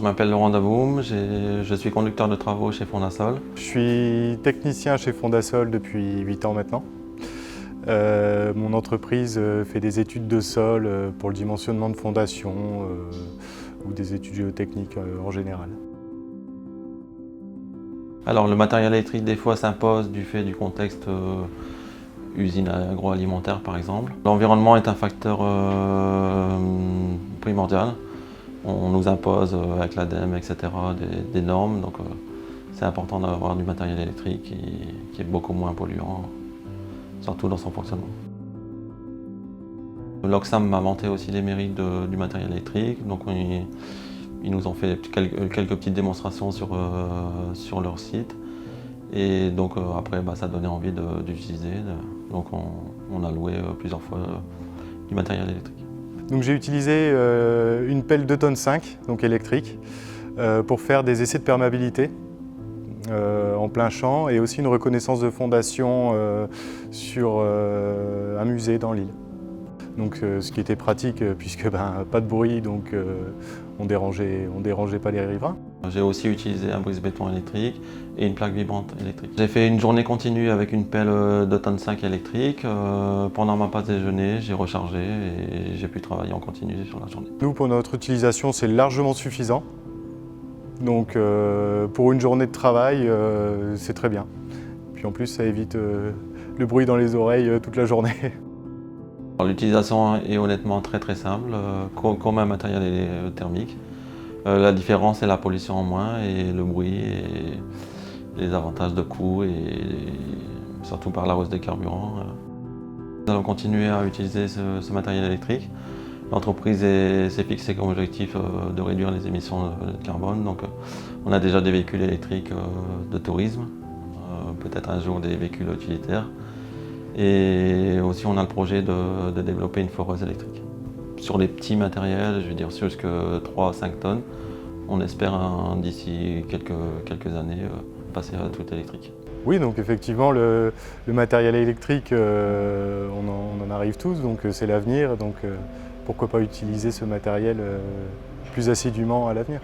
Je m'appelle Laurent Daboum, je suis conducteur de travaux chez Fondasol. Je suis technicien chez Fondasol depuis 8 ans maintenant. Mon entreprise fait des études de sol pour le dimensionnement de fondations ou des études géotechniques en général. Alors le matériel électrique des fois s'impose du fait du contexte usine agroalimentaire par exemple. L'environnement est un facteur primordial. On nous impose avec l'ADEME, etc. des normes, donc c'est important d'avoir du matériel électrique qui est beaucoup moins polluant, surtout dans son fonctionnement. L'Oxam m'a vanté aussi les mérites du matériel électrique, donc ils nous ont fait quelques petites démonstrations sur leur site. Et donc après, ça donnait envie d'utiliser. Donc on a loué plusieurs fois du matériel électrique. Donc j'ai utilisé une pelle 2,5 tonnes, donc électrique, pour faire des essais de perméabilité en plein champ et aussi une reconnaissance de fondation sur un musée dans l'île. Donc, ce qui était pratique puisque pas de bruit, donc on dérangeait pas les riverains. J'ai aussi utilisé un brise-béton électrique et une plaque vibrante électrique. J'ai fait une journée continue avec une pelle 2,5 tonnes électrique. Pendant ma pause déjeuner, j'ai rechargé et j'ai pu travailler en continu sur la journée. Nous, pour notre utilisation, c'est largement suffisant. Donc pour une journée de travail, c'est très bien. Puis en plus, ça évite le bruit dans les oreilles toute la journée. L'utilisation est honnêtement très simple, comme un matériel thermique. La différence est la pollution en moins et le bruit et les avantages de coût et surtout par la hausse des carburants. Nous allons continuer à utiliser ce matériel électrique. L'entreprise s'est fixée comme objectif de réduire les émissions de carbone. Donc on a déjà des véhicules électriques de tourisme, peut-être un jour des véhicules utilitaires. Et aussi on a le projet de développer une foreuse électrique. Sur les petits matériels, je veux dire jusqu'à 3 à 5 tonnes, on espère d'ici quelques années passer à tout électrique. Oui, donc effectivement le matériel électrique, on en arrive tous, donc c'est l'avenir. Donc pourquoi pas utiliser ce matériel plus assidûment à l'avenir.